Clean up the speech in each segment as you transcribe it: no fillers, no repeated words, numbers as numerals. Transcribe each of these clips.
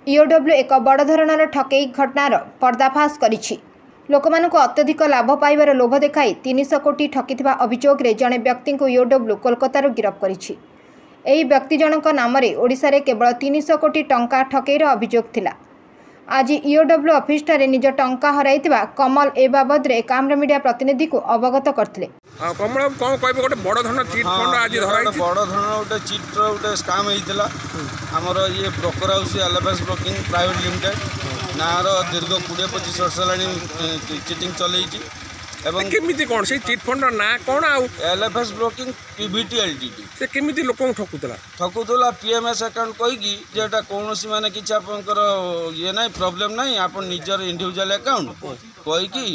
EOW एक बड़ धरणर ठकई घटनार पर्दाफाश करिछि। लोकमानंकु अत्यधिक लाभ पाइबार लोभ देखाई 300 कोटी ठकिथिबा अभियोगरे जणे व्यक्तिंकु ईओडब्ल्यू कोलकातारू गिरफ करिछि। एही व्यक्ति जनक नामरे ओडिशारे केवल 300 कोटी टंका ठकेईर अभियोग थिला। आज ईओडब्ल्यू ऑफिसटारे निज टंका हराइथिबा कमल ए बाबदरे कामरा मीडिया प्रतिनिधि को अवगत करथिले। कमल कोन कहबो गोटे बड़ धरण चिट फंड आज धराई बड़ धरण गोटे चिट गोटे स्काम हेइतिला। हमर ये broker house LFS broking private limited नार दीर्घ 20-25 वर्ष लानी चिटिंग चलैछि। एवं केमिति कोन से चिट फंड ना कोन आ एलएफएस ब्रोकिंग पीवीटी एलटीडी से केमिति लोकन ठकुतला पीएमएस अकाउंट कहिकी जेटा कोनोसी माने किछ आपनकर ये नै प्रॉब्लम नै आपन निजर इंडिविजुअल अकाउंट कहिकी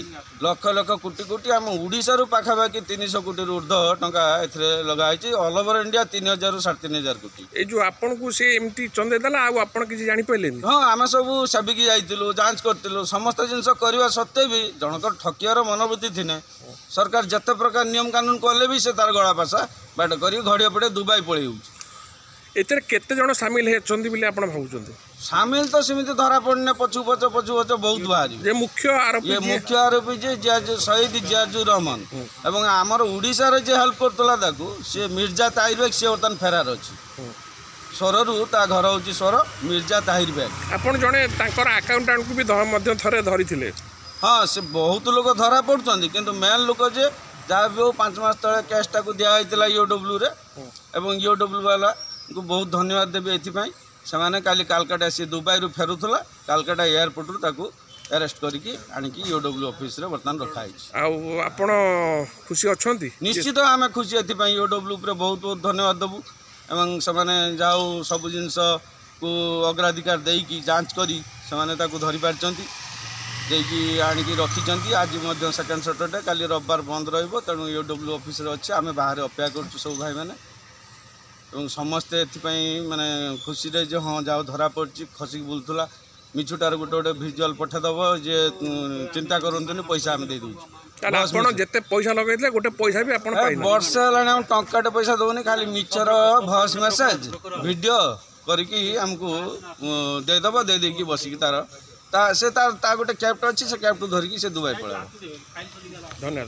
लक्ष लक्ष कोटी कोटी हम ओडिसा रु पाखाबाकी 300 कोटी रु ऊर्ध्व टंका एथरे लगाइछि। ऑल ओवर इंडिया 3000 रु 3500 कोटी। ए जो आपन को से एमटी चंदे दला आ आपन किछ जानि पइलेनी। हां हम सब सबिकी जाइतिलु जांच करतिलु समस्त जिंस करबा सत्ते भी जनकर ठकियार मनोवृत्ति थिने सरकार जते प्रकार नियम कानून कले भी से तार गळा पासा बाट करी घड़िया पड़े दुबई पळै होउछि। एतरे केते जण शामिल हेचंदी बिले आपण भाउचंदी शामिल तो सीमित धरा पड़ने पछु पछ बहुत बाहरी जे मुख्य आरोपी जे शहीद जियाजुर रहमान एवं आमर ओडिसा रे जे हेल्प करतला ताकू से मिर्जा ताहिर बेग से वर्तन फेरार अछि। स्वररू ता घर होची स्वर मिर्जा ताहिर बेग आपण जणे तांकर अकाउंटेंट को भी मध्य थरे धरिथिले। हाँ से बहुत लोग धरा पड़ुछंदी किंतु मेन लोक जे जहाँ भी हो 5 मास तले केसटा को दिया होइतिला ईओडब्ल्यू रे एवं ईओडब्ल्यू वाला को बहुत धन्यवाद देबे एथिपाई सेमाने काली कालकाटा से दुबई रु फेरुथला कालकाटा एयरपोर्ट रु ताकू अरेस्ट करिकी आनिकी ईओडब्ल्यू ऑफिस रे वर्तमान रखा हिछ। आ आपण खुशी अछंती निश्चित आमे खुशी एथिपाई ईओडब्ल्यू रे बहुत बहुत धन्यवाद देबू एवं सेमाने जाऊ सब जिंस को अग्राधिकार देकी जांच करी सेमाने ताकू धरि पारचंती देकी आनिकी रखिचंती। आज मध्य सेकंड सैटरडे काली रविवार बंद रहइबो तेणु ईओडब्ल्यू ऑफिस रे अछि आमे बाहर अपेक्षा करछु सब भाई माने एवं समस्ते एथिपाई माने खुशी रे जे हाँ जाओ धरा पड़छि खसी बुलथुला मिछुटार गोटे गोटे विजुअल पठा दबो जे चिंता करंतनी पैसा हम दे दउछु। आपण जते पैसा लगैतले गोटे पैसा भी आपण पाइना वर्ष लाने हम टंकाटे पैसा दउनी खाली मिचर वॉइस मेसेज वीडियो करके हमको दे दबो दे देकी बसिकी तार ता गोटे कैप्ट अच्छी से कैप्ट धरिकी से दुबई पड़ा। धन्यवाद।